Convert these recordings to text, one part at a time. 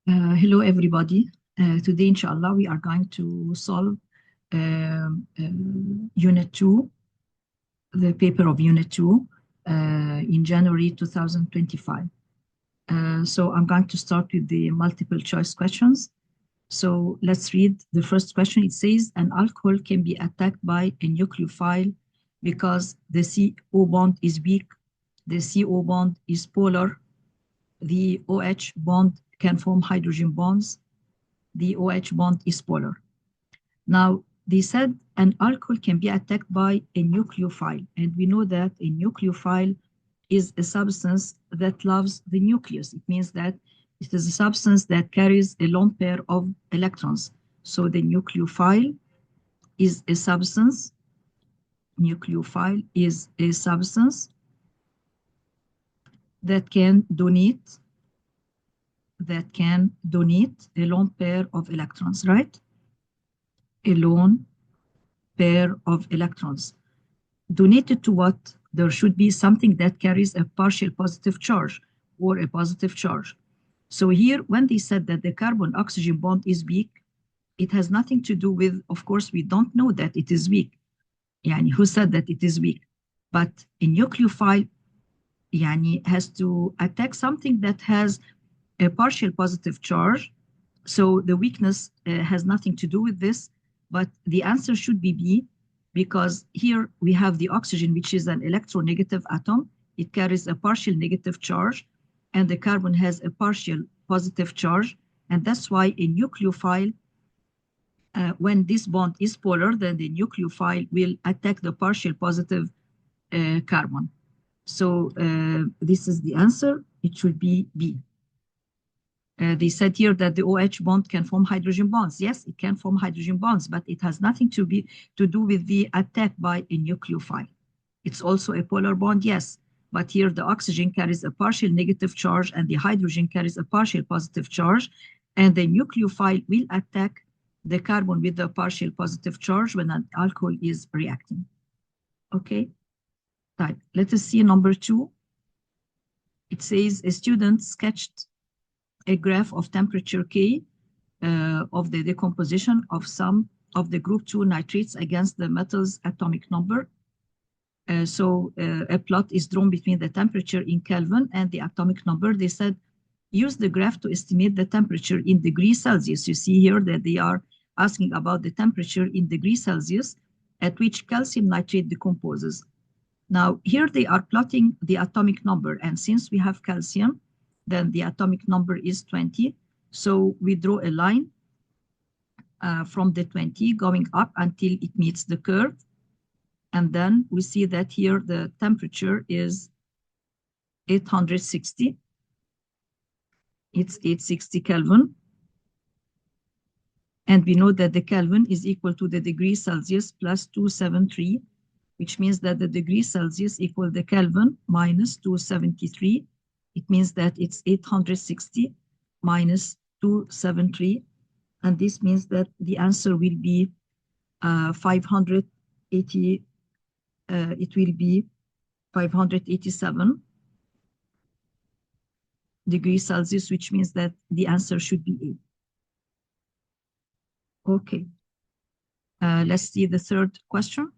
Hello, everybody. Today, inshallah, we are going to solve Unit 2, the paper of Unit 2 in January 2025. So I'm going to start with the multiple choice questions. So let's read the first question. It says, an alcohol can be attacked by a nucleophile because the CO bond is weak, the CO bond is polar, the OH bond can form hydrogen bonds, the OH bond is polar. Now, they said an alcohol can be attacked by a nucleophile, and we know that a nucleophile is a substance that loves the nucleus. It means that it is a substance that carries a lone pair of electrons. So the nucleophile is a substance, that can donate a lone pair of electrons, right? A lone pair of electrons. Donated to what? There should be something that carries a partial positive charge or a positive charge. So here, when they said that the carbon-oxygen bond is weak, it has nothing to do with, of course, we don't know that it is weak. Yani, who said that it is weak? But a nucleophile has to attack something that has a partial positive charge. So the weakness has nothing to do with this, but the answer should be B, because here we have the oxygen, which is an electronegative atom. It carries a partial negative charge, and the carbon has a partial positive charge. And that's why a nucleophile, when this bond is polar, then the nucleophile will attack the partial positive carbon. So this is the answer. It should be B. They said here that the OH bond can form hydrogen bonds. Yes, it can form hydrogen bonds, but it has nothing to do with the attack by a nucleophile. It's also a polar bond, yes, but here the oxygen carries a partial negative charge and the hydrogen carries a partial positive charge, and the nucleophile will attack the carbon with the partial positive charge when an alcohol is reacting. Okay, right. Let us see number 2. It says a student sketched a graph of temperature K of the decomposition of some of the group 2 nitrates against the metal's atomic number. So a plot is drawn between the temperature in Kelvin and the atomic number. They said, use the graph to estimate the temperature in degrees Celsius. You see here that they are asking about the temperature in degrees Celsius at which calcium nitrate decomposes. Now, here they are plotting the atomic number. And since we have calcium, then the atomic number is 20. So we draw a line from the 20 going up until it meets the curve. And then we see that here the temperature is 860. It's 860 Kelvin. And we know that the Kelvin is equal to the degree Celsius plus 273, which means that the degree Celsius equal the Kelvin minus 273. It means that it's 860 minus 273. And this means that the answer will be 580. It will be 587 degrees Celsius, which means that the answer should be A. Okay. Let's see the third question.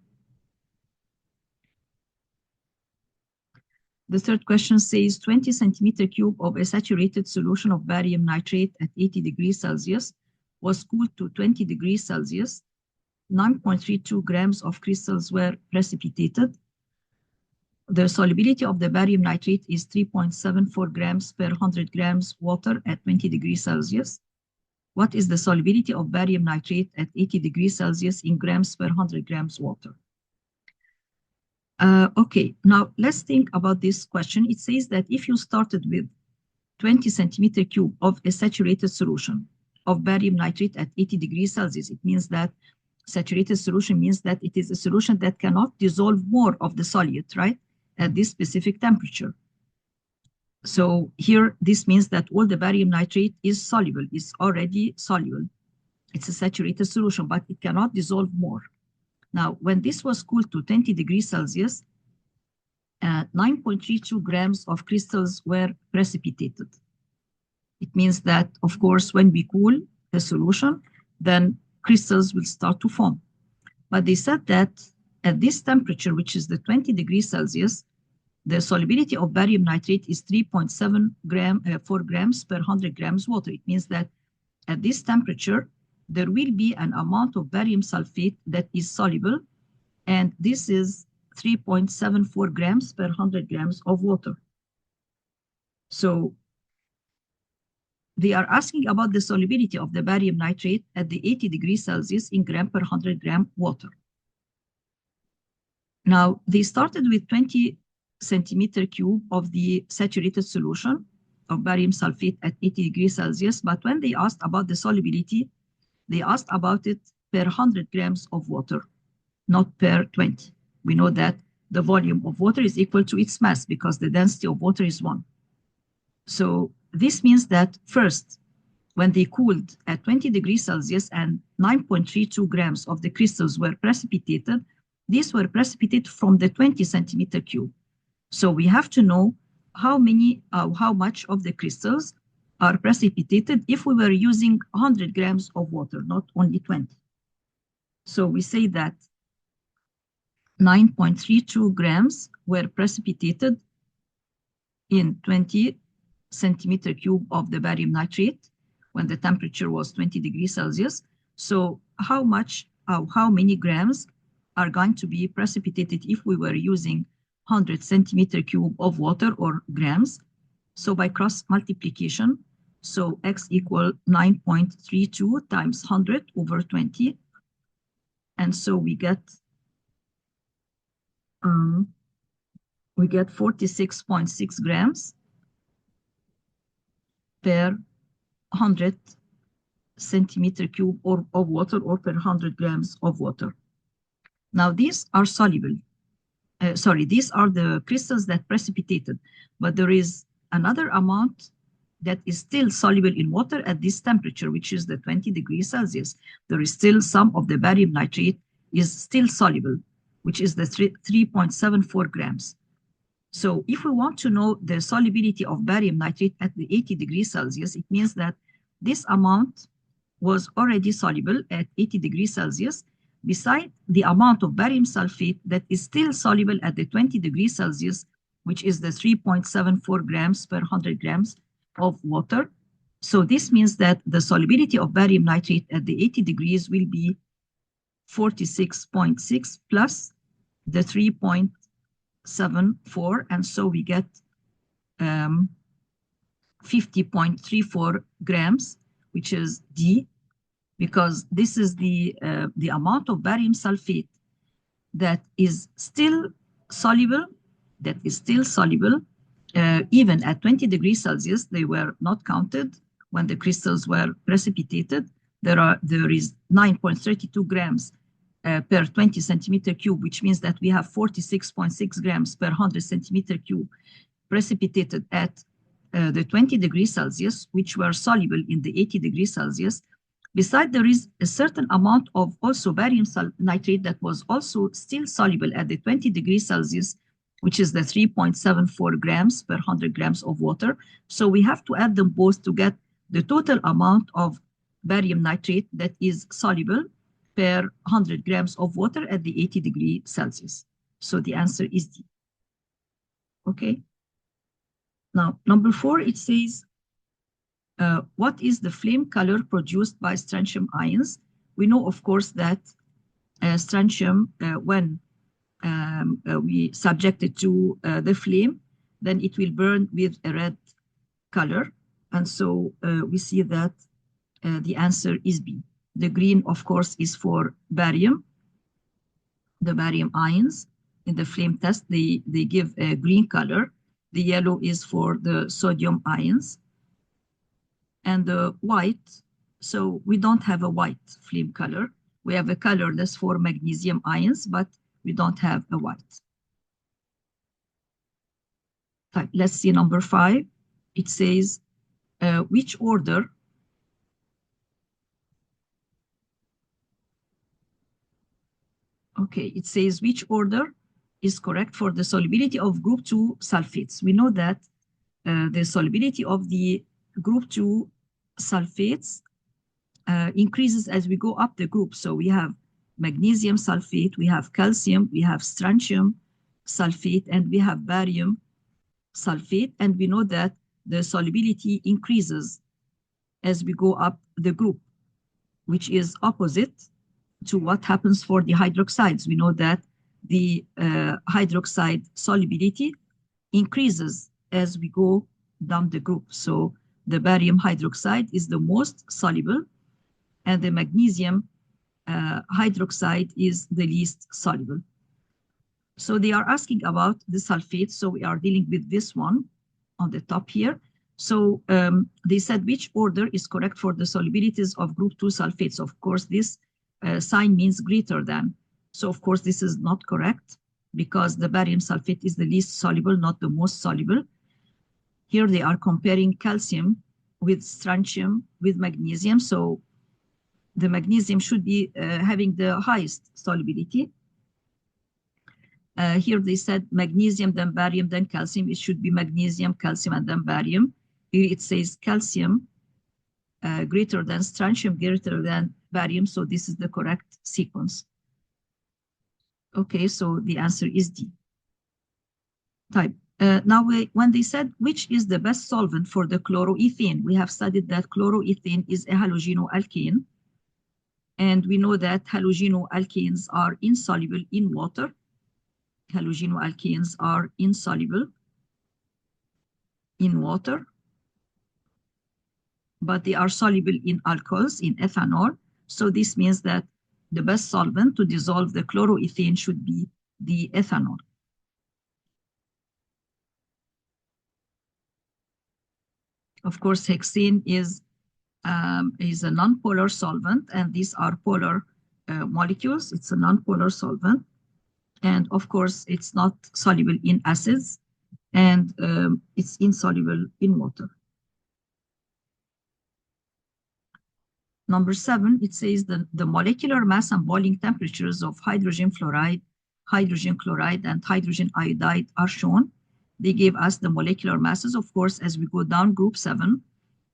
The third question says 20 centimeter cube of a saturated solution of barium nitrate at 80 degrees Celsius was cooled to 20 degrees Celsius. 9.32 grams of crystals were precipitated. The solubility of the barium nitrate is 3.74 grams per 100 grams water at 20 degrees Celsius. What is the solubility of barium nitrate at 80 degrees Celsius in grams per 100 grams water? Okay, now let's think about this question. It says that if you started with 20 centimeter cube of a saturated solution of barium nitrate at 80 degrees Celsius, it means that saturated solution means that it is a solution that cannot dissolve more of the solute, right, at this specific temperature. So here, this means that all the barium nitrate is soluble, is already soluble. It's a saturated solution, but it cannot dissolve more. Now, when this was cooled to 20 degrees Celsius, 9.32 grams of crystals were precipitated. It means that, of course, when we cool the solution, then crystals will start to form. But they said that at this temperature, which is the 20 degrees Celsius, the solubility of barium nitrate is 3.7 4 grams per 100 grams water. It means that at this temperature, there will be an amount of barium sulfate that is soluble, and this is 3.74 grams per 100 grams of water. So they are asking about the solubility of the barium nitrate at the 80 degrees Celsius in gram per 100 gram water. Now, they started with 20 centimeter cube of the saturated solution of barium sulfate at 80 degrees Celsius, but when they asked about the solubility, they asked about it per 100 grams of water, not per 20. We know that the volume of water is equal to its mass because the density of water is 1. So this means that first, when they cooled at 20 degrees Celsius and 9.32 grams of the crystals were precipitated, these were precipitated from the 20 centimeter cube. So we have to know how much of the crystals are precipitated if we were using 100 grams of water, not only 20. So we say that 9.32 grams were precipitated in 20 centimeter cube of the barium nitrate when the temperature was 20 degrees Celsius. So how many grams are going to be precipitated if we were using 100 centimeter cube of water or grams? So by cross multiplication, so X equal 9.32 times 100 over 20. And so we get 46.6 grams per 100 centimeter cube of water or per 100 grams of water. Now these are soluble. These are the crystals that precipitated, but there is another amount that is still soluble in water at this temperature, which is the 20 degrees Celsius. There is still some of the barium nitrate is still soluble, which is the 3.74 grams. So if we want to know the solubility of barium nitrate at the 80 degrees Celsius, it means that this amount was already soluble at 80 degrees Celsius, beside the amount of barium sulfate that is still soluble at the 20 degrees Celsius, which is the 3.74 grams per 100 grams of water. So this means that the solubility of barium nitrate at the 80 degrees will be 46.6 plus the 3.74, and so we get 50.34 grams, which is D, because this is the amount of barium sulfate that is still soluble, even at 20 degrees Celsius. They were not counted when the crystals were precipitated. There is 9.32 grams per 20 centimeter cube, which means that we have 46.6 grams per 100 centimeter cube precipitated at the 20 degrees Celsius, which were soluble in the 80 degrees Celsius. Besides, there is a certain amount of also barium nitrate that was also still soluble at the 20 degrees Celsius, which is the 3.74 grams per 100 grams of water. So we have to add them both to get the total amount of barium nitrate that is soluble per 100 grams of water at the 80 degrees Celsius. So the answer is D. Okay. Now, number 4, it says, what is the flame color produced by strontium ions? We know, of course, that strontium, when we subject it to the flame, then it will burn with a red color. And so we see that the answer is B. The green, of course, is for barium. The barium ions in the flame test, they give a green color. The yellow is for the sodium ions. And the white, so we don't have a white flame color. We have a colorless for magnesium ions, but we don't have a white. Let's see number 5. It says, which order it says which order is correct for the solubility of group 2 sulfates. We know that the solubility of the group 2 sulfates increases as we go up the group. So we have magnesium sulfate, we have calcium, we have strontium sulfate, and we have barium sulfate. And we know that the solubility increases as we go up the group, which is opposite to what happens for the hydroxides. We know that the hydroxide solubility increases as we go down the group. So the barium hydroxide is the most soluble, and the magnesium hydroxide is the least soluble. So they are asking about the sulfates. So we are dealing with this one on the top here. So they said which order is correct for the solubilities of group 2 sulfates. Of course, this sign means greater than. So of course, this is not correct because the barium sulfate is the least soluble, not the most soluble. Here they are comparing calcium with strontium with magnesium. So the magnesium should be having the highest solubility. Here they said magnesium, then barium, then calcium. It should be magnesium, calcium, and then barium. Here it says calcium greater than strontium, greater than barium. So this is the correct sequence. Okay, so the answer is D. Type. Now, when they said which is the best solvent for the chloroethane, we have studied that chloroethane is a halogenoalkane. And we know that halogenoalkanes are insoluble in water. Halogenoalkanes are insoluble in water, but they are soluble in alcohols, in ethanol. So this means that the best solvent to dissolve the chloroethane should be the ethanol. Of course, hexane is a nonpolar solvent, and these are polar molecules. It's a nonpolar solvent. And of course, it's not soluble in acids, and it's insoluble in water. Number 7, it says that the molecular mass and boiling temperatures of hydrogen fluoride, hydrogen chloride, and hydrogen iodide are shown. They gave us the molecular masses. Of course, as we go down group 7,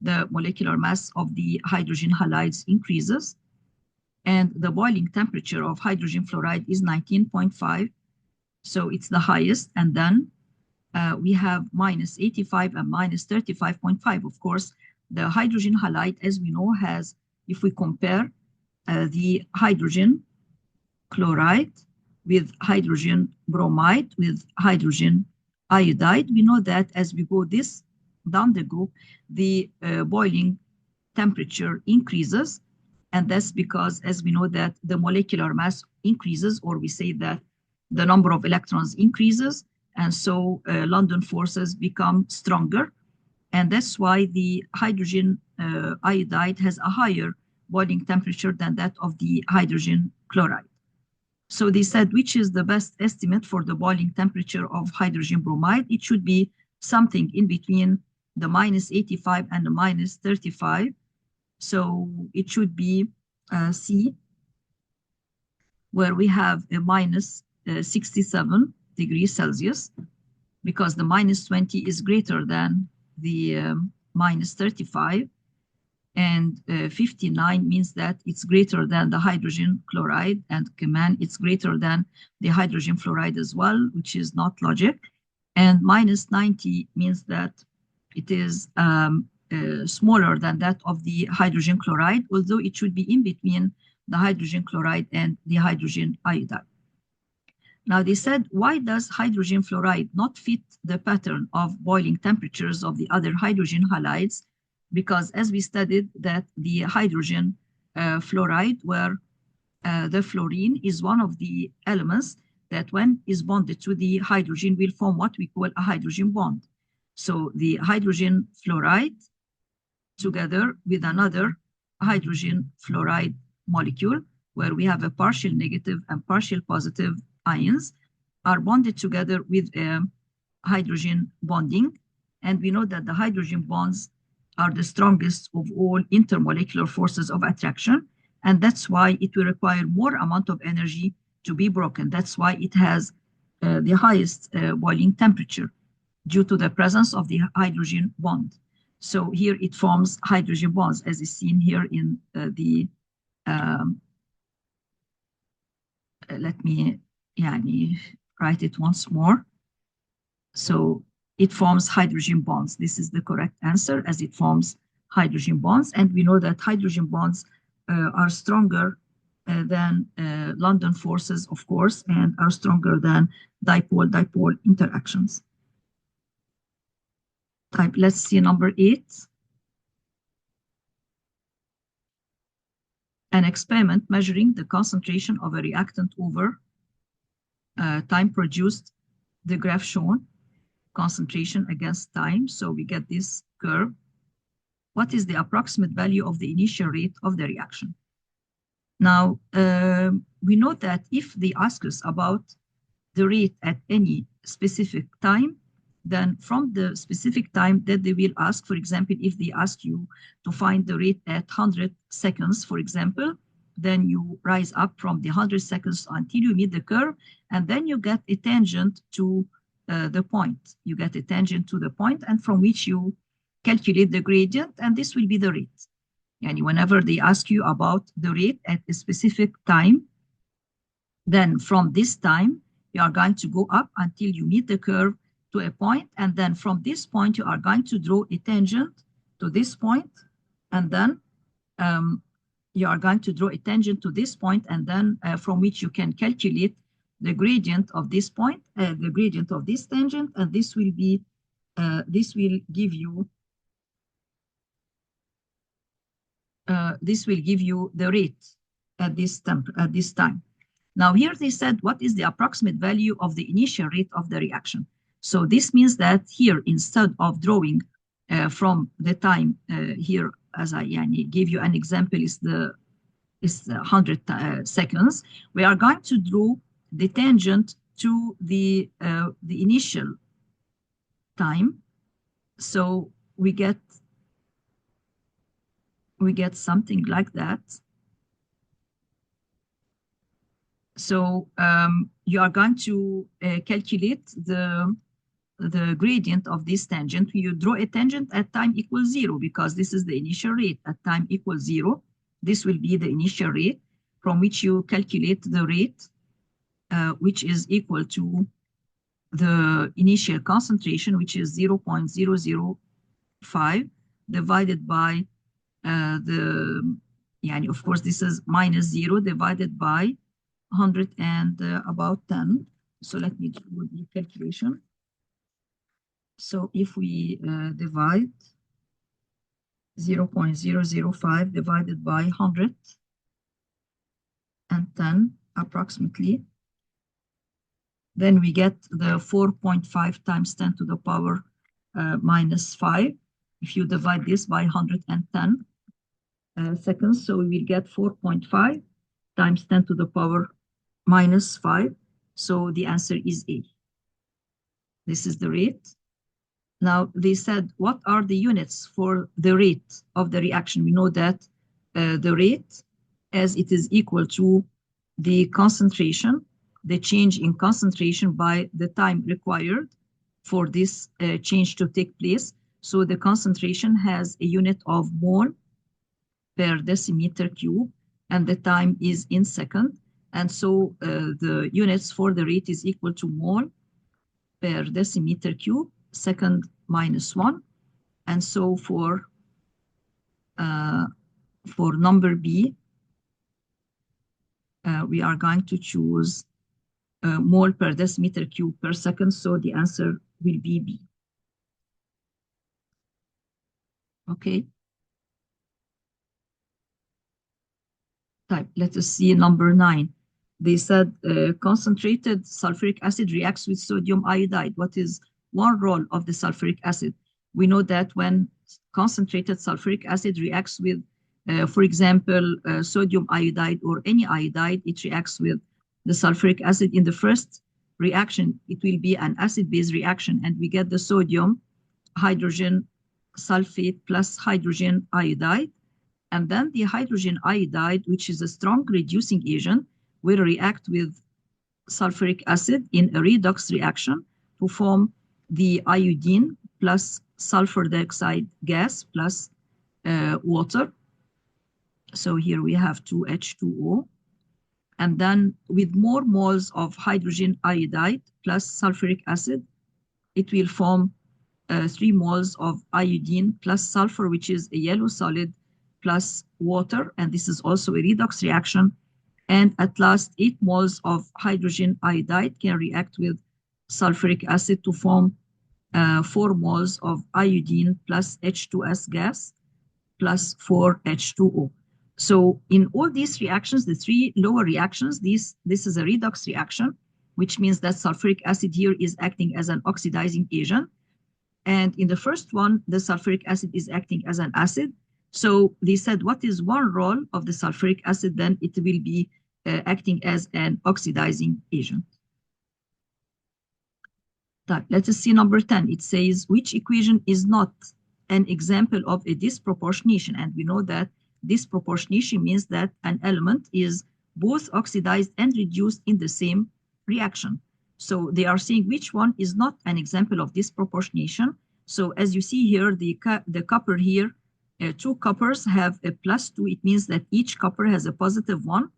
the molecular mass of the hydrogen halides increases, and the boiling temperature of hydrogen fluoride is 19.5. So it's the highest. And then we have minus 85 and minus 35.5. Of course, the hydrogen halide, as we know, has, if we compare the hydrogen chloride with hydrogen bromide with hydrogen iodide, we know that as we go this down the group, the boiling temperature increases. And that's because, as we know, that the molecular mass increases, or we say that the number of electrons increases. And so London forces become stronger. And that's why the hydrogen iodide has a higher boiling temperature than that of the hydrogen chloride. So they said, which is the best estimate for the boiling temperature of hydrogen bromide? It should be something in between the minus 85 and the minus 35. So it should be C, where we have a minus 67 degrees Celsius, because the minus 20 is greater than the minus 35, and 59 means that it's greater than the hydrogen chloride, and Kaman, it's greater than the hydrogen fluoride as well, which is not logic. And minus 90 means that it is smaller than that of the hydrogen chloride, although it should be in between the hydrogen chloride and the hydrogen iodide. Now they said, why does hydrogen fluoride not fit the pattern of boiling temperatures of the other hydrogen halides? Because as we studied that the hydrogen fluoride, where the fluorine is one of the elements that when is bonded to the hydrogen will form what we call a hydrogen bond. So the hydrogen fluoride together with another hydrogen fluoride molecule, where we have a partial negative and partial positive ions, are bonded together with hydrogen bonding. And we know that the hydrogen bonds are the strongest of all intermolecular forces of attraction. And that's why it will require more amount of energy to be broken. That's why it has the highest boiling temperature, due to the presence of the hydrogen bond. So here it forms hydrogen bonds, as is seen here in the, let me write it once more. So it forms hydrogen bonds. This is the correct answer, as it forms hydrogen bonds. And we know that hydrogen bonds are stronger than London forces, of course, and are stronger than dipole-dipole interactions. Let's see number 8. An experiment measuring the concentration of a reactant over time produced the graph shown, concentration against time. So we get this curve. What is the approximate value of the initial rate of the reaction? Now, we know that if they ask us about the rate at any specific time, then from the specific time that they will ask, for example, if they ask you to find the rate at 100 seconds, for example, then you rise up from the 100 seconds until you meet the curve, and then you get a tangent to the point. You get a tangent to the point, and from which you calculate the gradient, and this will be the rate. And whenever they ask you about the rate at a specific time, then from this time, you are going to go up until you meet the curve to a point, and then from this point, you are going to draw a tangent to this point, and then you are going to draw a tangent to this point, and then from which you can calculate the gradient of this point, the gradient of this tangent, and this will be, this will give you the rate at this time. Now here they said, what is the approximate value of the initial rate of the reaction? So this means that here, instead of drawing from the time here, as I gave you an example, is the 100 seconds, we are going to draw the tangent to the initial time. So we get something like that. So you are going to calculate the gradient of this tangent. You draw a tangent at time equals 0, because this is the initial rate. At time equals 0, this will be the initial rate, from which you calculate the rate, which is equal to the initial concentration, which is 0.005 divided by of course, this is minus 0 divided by 100 and about 10. So let me do the calculation. So if we divide 0.005 divided by 110 approximately, then we get the 4.5 times 10 to the power minus 5. If you divide this by 110 seconds, so we will get 4.5 times 10 to the power minus 5. So the answer is A. This is the rate. Now they said, what are the units for the rate of the reaction? We know that the rate, as it is equal to the concentration, the change in concentration by the time required for this change to take place. So the concentration has a unit of mole per decimeter cube, and the time is in second. And so the units for the rate is equal to mole per decimeter cube, second minus 1. And so for number B, we are going to choose mole per decimeter cube per second. So the answer will be B. Okay. Let us see number 9. They said concentrated sulfuric acid reacts with sodium iodide. What is one role of the sulfuric acid? We know that when concentrated sulfuric acid reacts with, for example, sodium iodide or any iodide, it reacts with the sulfuric acid. In the first reaction, it will be an acid-base reaction, and we get the sodium hydrogen sulfate plus hydrogen iodide. And then the hydrogen iodide, which is a strong reducing agent, will react with sulfuric acid in a redox reaction to form the iodine plus sulfur dioxide gas plus water. So here we have 2H2O. And then with more moles of hydrogen iodide plus sulfuric acid, it will form 3 moles of iodine plus sulfur, which is a yellow solid, plus water. And this is also a redox reaction. And at last, 8 moles of hydrogen iodide can react with sulfuric acid to form 4 moles of iodine plus H2S gas plus 4H2O. So in all these reactions, the 3 lower reactions, this is a redox reaction, which means that sulfuric acid here is acting as an oxidizing agent. And in the first one, the sulfuric acid is acting as an acid. So they said, what is one role of the sulfuric acid? Then it will be acting as an oxidizing agent. Let us see number 10. It says, which equation is not an example of a disproportionation? And we know that disproportionation means that an element is both oxidized and reduced in the same reaction. So they are saying which one is not an example of disproportionation. So as you see here, the copper here, 2 coppers have a +2. It means that each copper has a +1.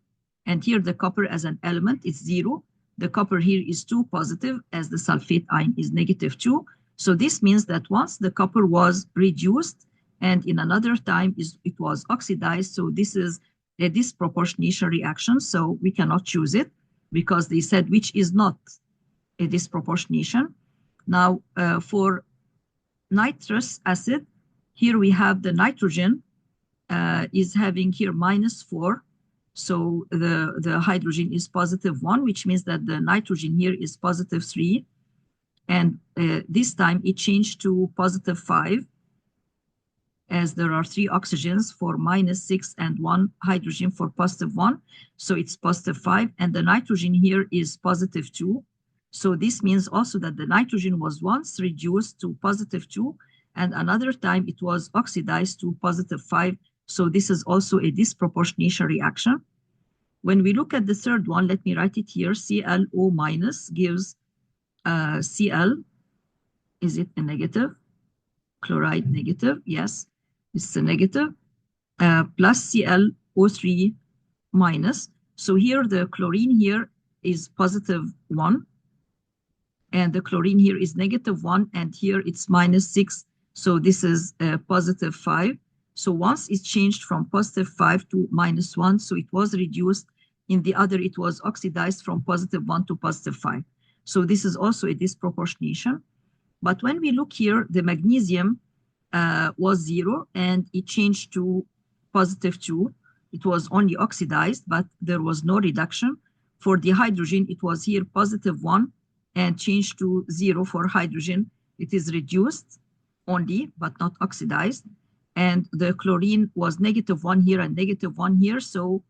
And here the copper as an element is 0. The copper here is 2 positive, as the sulfate ion is -2. So this means that once the copper was reduced and in another time it was oxidized, so this is a disproportionation reaction. So we cannot choose it because they said which is not a disproportionation. Now for nitrous acid, here we have the nitrogen is having here -4. So the hydrogen is +1, which means that the nitrogen here is +3. And this time it changed to +5, as there are 3 oxygens for -6 and 1 hydrogen for +1. So it's +5, and the nitrogen here is +2. So this means also that the nitrogen was once reduced to +2, and another time it was oxidized to +5. So this is also a disproportionation reaction. When we look at the third one, let me write it here. ClO minus gives Cl. Is it a negative? Chloride negative, yes, it's a negative. Plus ClO3 minus. So here the chlorine here is +1. And the chlorine here is -1. And here it's -6. So this is +5. So once it's changed from +5 to -1, so it was reduced. In the other, it was oxidized from +1 to +5. So this is also a disproportionation. But when we look here, the magnesium was 0 and it changed to +2. It was only oxidized, but there was no reduction. For the hydrogen, it was here +1 and changed to 0 for hydrogen. It is reduced only, but not oxidized. And the chlorine was -1 here and -1 here. So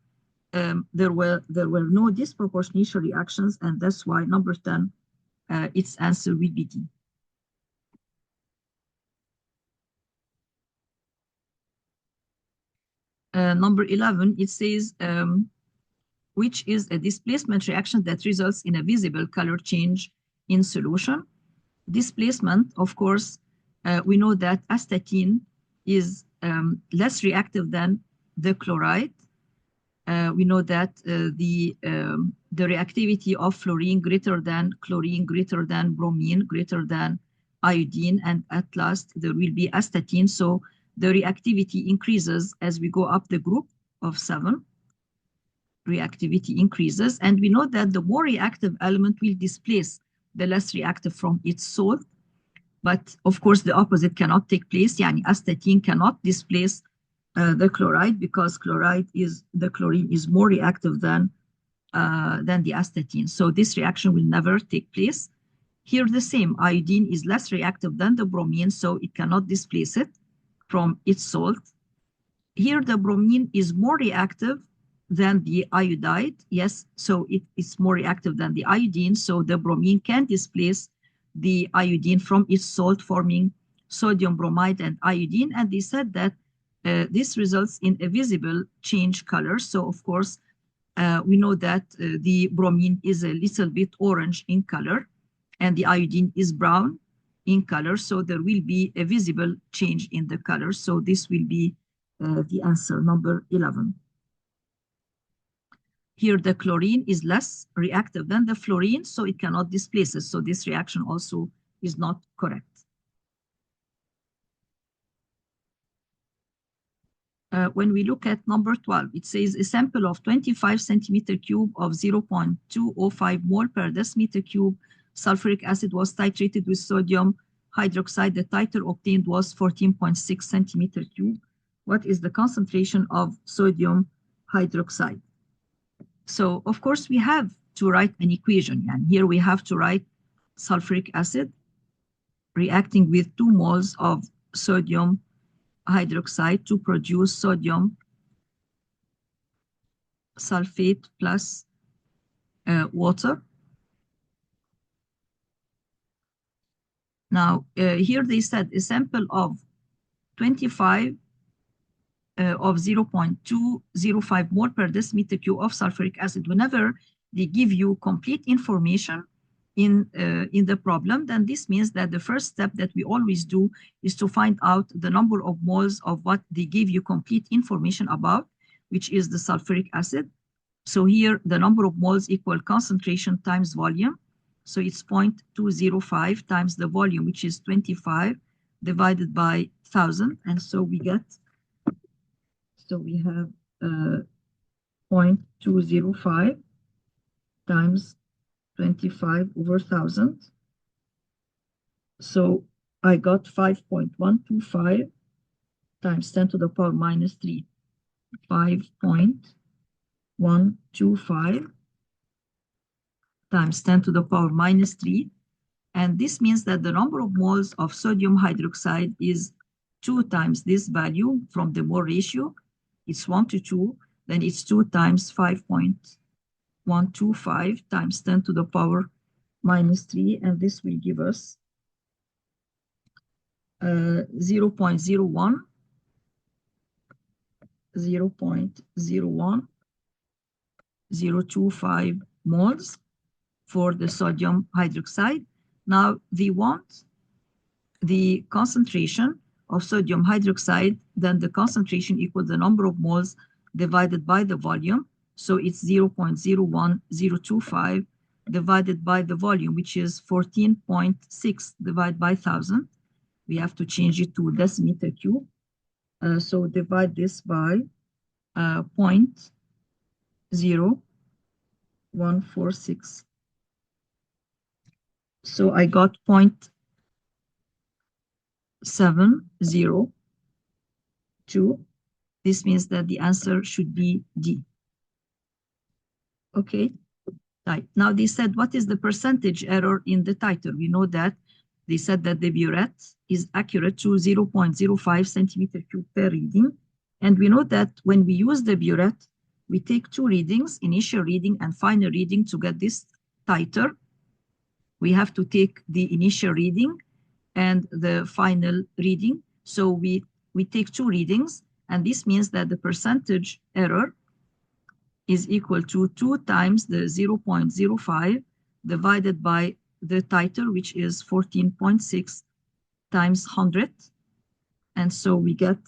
there were no disproportionation reactions, and that's why number 10, its answer will be D. Number 11, it says, which is a displacement reaction that results in a visible color change in solution. Displacement, of course, we know that astatine is less reactive than the chloride. We know that the reactivity of fluorine greater than chlorine, greater than bromine, greater than iodine, and at last there will be astatine. So the reactivity increases as we go up the group of 7. Reactivity increases, and we know that the more reactive element will displace the less reactive from its salt. But of course, the opposite cannot take place. Yani astatine cannot displace the chloride, because the chlorine is more reactive than the astatine. So this reaction will never take place. Here the same, iodine is less reactive than the bromine, so it cannot displace it from its salt. Here the bromine is more reactive than the iodide. Yes, so it is more reactive than the iodine, so the bromine can displace the iodine from its salt, forming sodium bromide and iodine. And they said that this results in a visible change color. So of course, we know that the bromine is a little bit orange in color and the iodine is brown. in color, so there will be a visible change in the color. So this will be the answer, number 11. Here the chlorine is less reactive than the fluorine, so it cannot displace it. So this reaction also is not correct. When we look at number 12, it says a sample of 25 centimeter cube of 0.205 mole per decimeter cube sulfuric acid was titrated with sodium hydroxide. The titer obtained was 14.6 centimeter cube. What is the concentration of sodium hydroxide? So, of course, we have to write an equation. And here we have to write sulfuric acid reacting with 2 moles of sodium hydroxide to produce sodium sulfate plus water. Now, here they said a sample of 25 of 0.205 mole per decimeter cube of sulfuric acid. Whenever they give you complete information in the problem, then this means that the first step that we always do is to find out the number of moles of what they give you complete information about, which is the sulfuric acid. So here the number of moles equal concentration times volume. So it's 0.205 times the volume, which is 25 divided by 1,000. And so we get, so we have 0.205 times 25 over 1,000. So I got 5.125 times 10 to the power minus 3. 5.125 times 10 to the power minus 3. And this means that the number of moles of sodium hydroxide is 2 times this value from the mole ratio. It's 1 to 2. Then it's 2 times 5.125 times 10 to the power minus 3. And this will give us 0.01 0.01025 moles for the sodium hydroxide. Now they want the concentration of sodium hydroxide, then the concentration equals the number of moles divided by the volume. So it's 0.01025 divided by the volume, which is 14.6 divided by 1,000. We have to change it to decimeter cube. So divide this by 0.0146. So I got 0.702. This means that the answer should be D. Okay, right. Now they said, what is the percentage error in the titer? We know that they said that the burette is accurate to 0.05 centimeter cube per reading. And we know that when we use the burette, we take 2 readings, initial reading and final reading to get this titer. We have to take the initial reading and the final reading. So we take 2 readings, and this means that the percentage error is equal to 2 times the 0.05 divided by the titer, which is 14.6 times 100. And so we get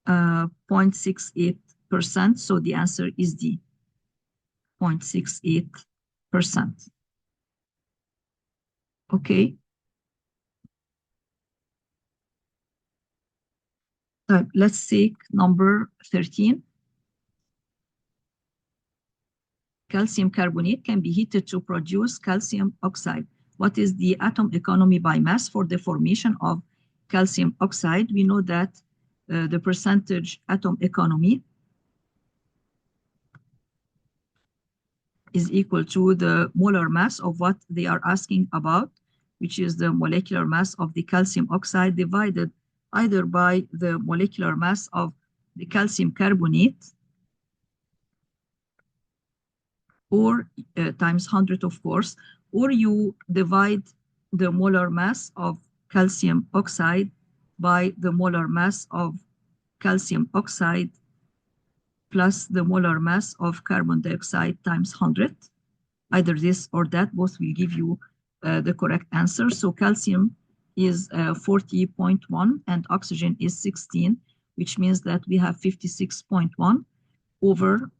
0.68%. So the answer is D, 0.68%. Okay. Let's take number 13. Calcium carbonate can be heated to produce calcium oxide. What is the atom economy by mass for the formation of calcium oxide? We know that the percentage atom economy is equal to the molar mass of what they are asking about, which is the molecular mass of the calcium oxide divided either by the molecular mass of the calcium carbonate or times 100, of course, or you divide the molar mass of calcium oxide by the molar mass of calcium oxide plus the molar mass of carbon dioxide times 100. Either this or that, both will give you the correct answer. So calcium is 40.1 and oxygen is 16, which means that we have 56.1 over,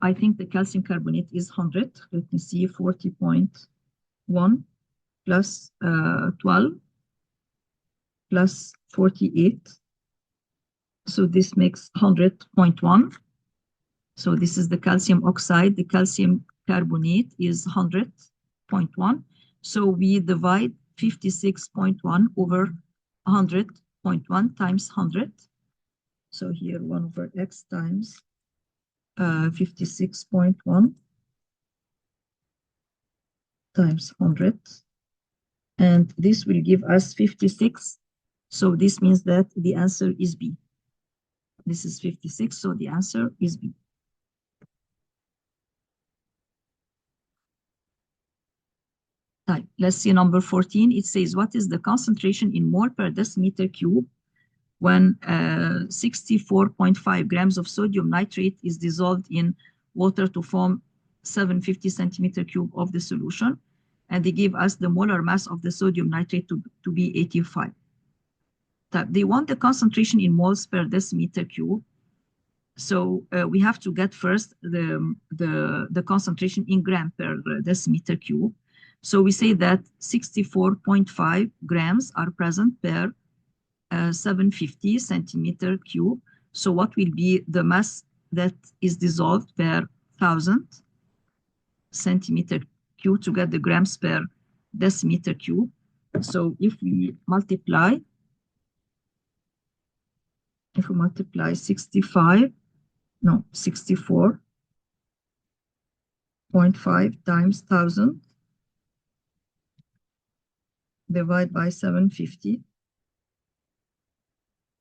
I think the calcium carbonate is 100. Let me see, 40.1 plus 12 plus 48. So this makes 100.1. So this is the calcium oxide. The calcium carbonate is 100.1. So we divide 56.1 over 100.1 times 100. So here 1 over x times 56.1 times 100. And this will give us 56. So this means that the answer is B. This is 56, so the answer is B. Let's see number 14. It says, what is the concentration in mole per decimeter cube when 64.5 grams of sodium nitrate is dissolved in water to form 750 centimeter cube of the solution? And they give us the molar mass of the sodium nitrate to be 85. They want the concentration in moles per decimeter cube. So we have to get first the concentration in gram per decimeter cube. So we say that 64.5 grams are present per 750 centimeter cube. So what will be the mass that is dissolved per 1,000 centimeter cube to get the grams per decimeter cube? So if we multiply 64.5 times 1,000 divide by 750.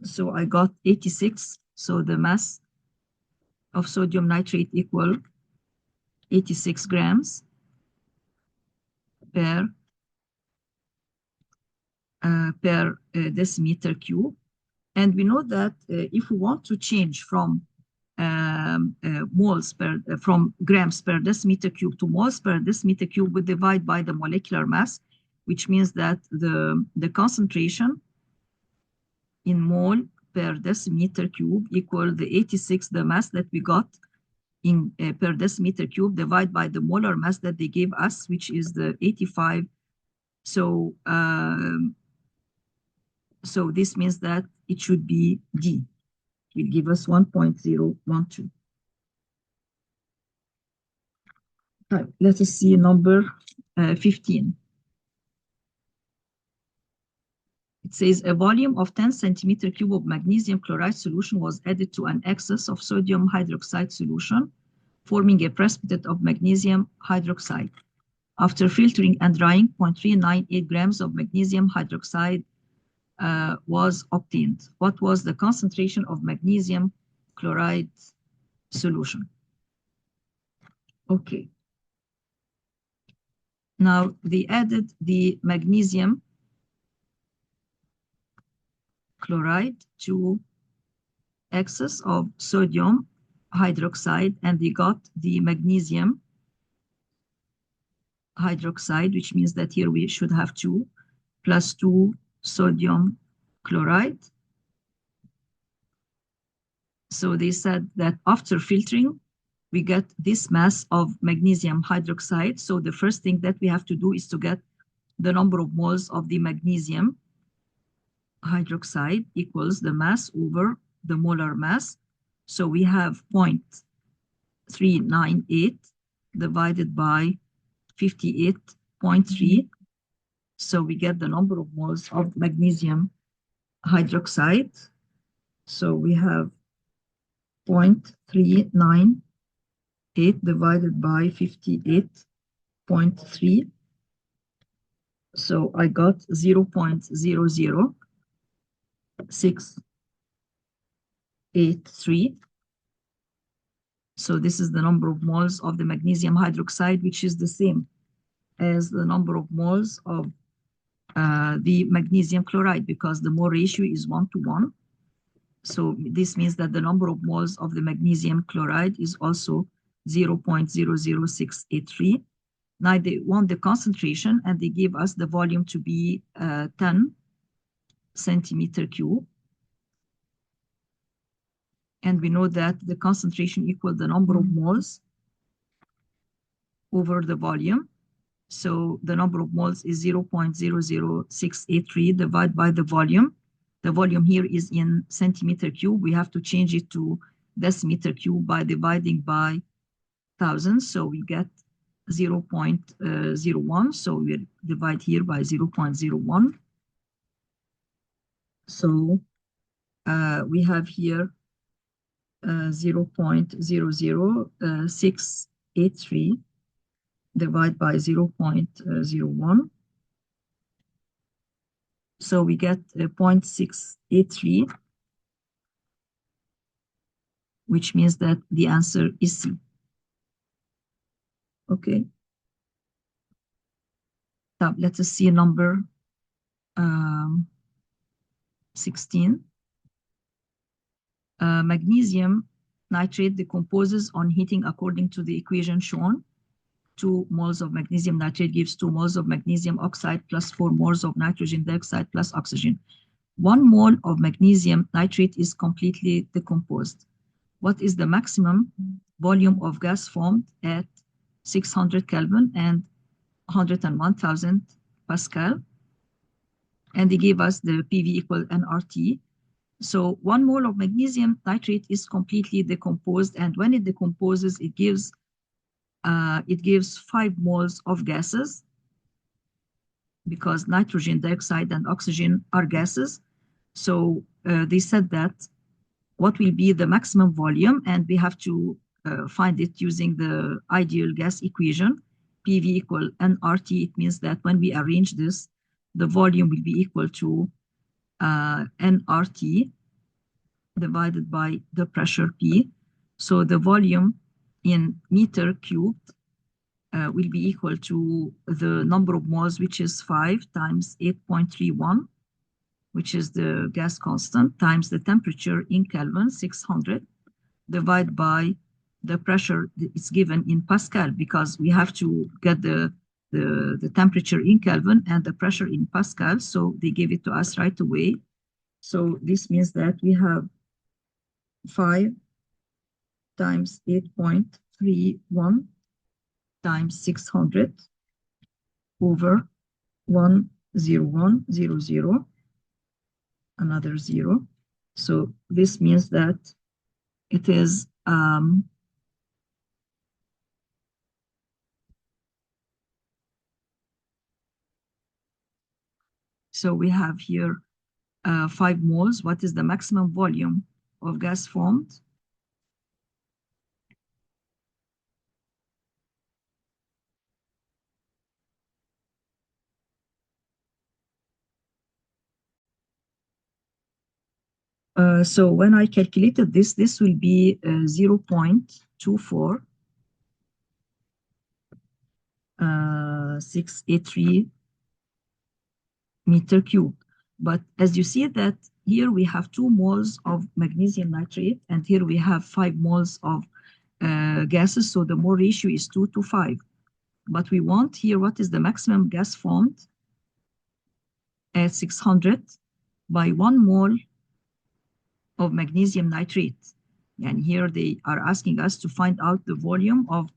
So I got 86. So the mass of sodium nitrate equal 86 grams per decimeter cube. And we know that if we want to change from from grams per decimeter cube to moles per decimeter cube, we divide by the molecular mass, which means that the concentration in mole per decimeter cube equal the 86, the mass that we got in per decimeter cube, divided by the molar mass that they gave us, which is the 85. So so this means that it should be D. It will give us 1.012. Right, let us see number 15. It says a volume of 10 centimeter cube of magnesium chloride solution was added to an excess of sodium hydroxide solution, forming a precipitate of magnesium hydroxide. After filtering and drying, 0.398 grams of magnesium hydroxide was obtained. What was the concentration of magnesium chloride solution? Okay. Now they added the magnesium chloride to excess of sodium hydroxide, and they got the magnesium hydroxide, which means that here we should have 2 plus 2 sodium chloride. So they said that after filtering, we get this mass of magnesium hydroxide. So the first thing that we have to do is to get the number of moles of the magnesium hydroxide equals the mass over the molar mass. So we have 0.398 divided by 58.3. So we get the number of moles of magnesium hydroxide. So we have 0.398 divided by 58.3. So I got 0.00683. So this is the number of moles of the magnesium hydroxide, which is the same as the number of moles of the magnesium chloride, because the mole ratio is 1:1. So this means that the number of moles of the magnesium chloride is also 0.00683. Now they want the concentration, and they give us the volume to be 10 centimeter cube. And we know that the concentration equals the number of moles over the volume. So the number of moles is 0.00683 divided by the volume. The volume here is in centimeter cube. We have to change it to decimeter cube by dividing by 1,000. So we get 0.01. So we divide here by 0.01. So we have here 0.00683 divided by 0.01. So we get 0.683, which means that the answer is C. Okay. Now let us see number 16. Magnesium nitrate decomposes on heating according to the equation shown. 2 moles of magnesium nitrate gives 2 moles of magnesium oxide plus 4 moles of nitrogen dioxide plus oxygen. 1 mole of magnesium nitrate is completely decomposed. What is the maximum volume of gas formed at 600 Kelvin and 101,000 Pascal? And they gave us the PV equal nRT. So 1 mole of magnesium nitrate is completely decomposed, and when it decomposes, it gives 5 moles of gases, because nitrogen dioxide and oxygen are gases. So they said that what will be the maximum volume, and we have to find it using the ideal gas equation, PV equal nRT. It means that when we arrange this, the volume will be equal to nRT divided by the pressure P. So the volume in meter cubed will be equal to the number of moles, which is 5 times 8.31, which is the gas constant, times the temperature in Kelvin, 600, divided by the pressure that is given in Pascal, because we have to get the temperature in Kelvin and the pressure in Pascal. So they gave it to us right away. So this means that we have 5 times 8.31 times 600 over 10100, another 0. So this means that it is so we have here 5 moles. What is the maximum volume of gas formed? So when I calculated this, this will be 0.24 683 meter cube. But as you see that here we have 2 moles of magnesium nitrate, and here we have 5 moles of gases. So the mole ratio is 2 to 5. But we want here what is the maximum gas formed at 600 by 1 mole of magnesium nitrate. And here they are asking us to find out the volume of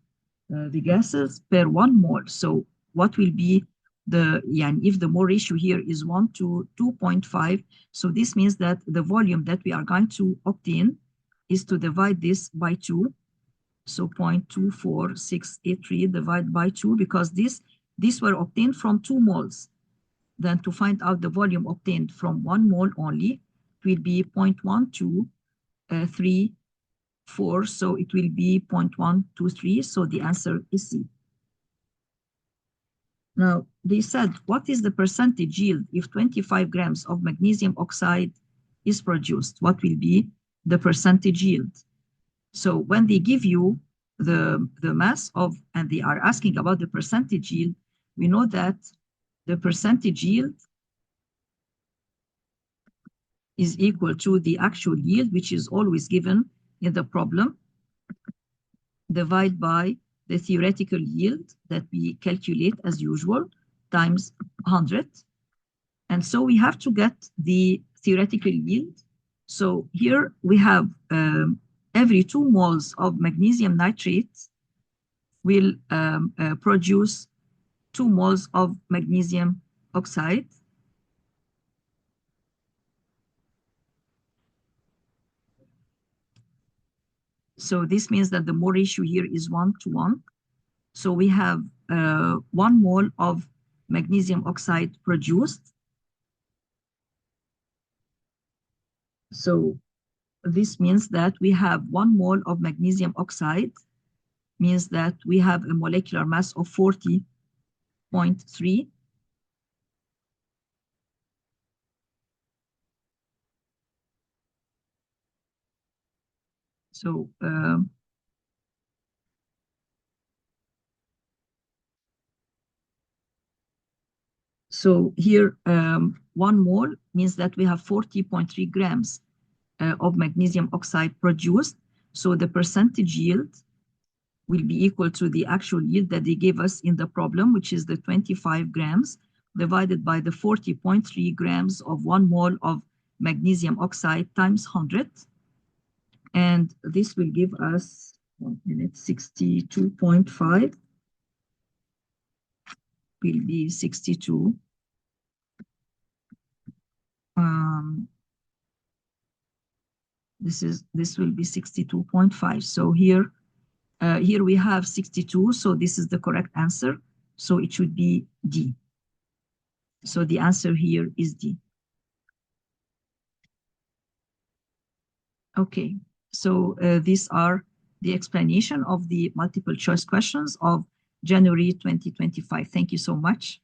the gases per 1 mole. So what will be the, if the mole ratio here is 1 to 2.5, so this means that the volume that we are going to obtain is to divide this by 2. So 0.24683 divided by 2, because these were obtained from 2 moles. Then to find out the volume obtained from 1 mole only, it will be 0.1234, so it will be 0.123, so the answer is C. Now, they said, what is the percentage yield if 25 grams of magnesium oxide is produced? What will be the percentage yield? So when they give you the mass of, and they are asking about the percentage yield, we know that the percentage yield is equal to the actual yield, which is always given in the problem, divided by the theoretical yield that we calculate as usual times 100. And so we have to get the theoretical yield. So here we have every 2 moles of magnesium nitrate will produce 2 moles of magnesium oxide. So this means that the mole ratio here is 1 to 1. So we have 1 mole of magnesium oxide produced. So this means that we have 1 mole of magnesium oxide, means that we have a molecular mass of 40.3. So here 1 mole means that we have 40.3 grams of magnesium oxide produced. So the percentage yield will be equal to the actual yield that they gave us in the problem, which is the 25 grams divided by the 40.3 grams of 1 mole of magnesium oxide times 100. And this will give us 62.5 will be 62. This will be 62.5. So here we have 62. So this is the correct answer. So it should be D. So the answer here is D. Okay. So these are the explanation of the multiple choice questions of January 2025. Thank you so much.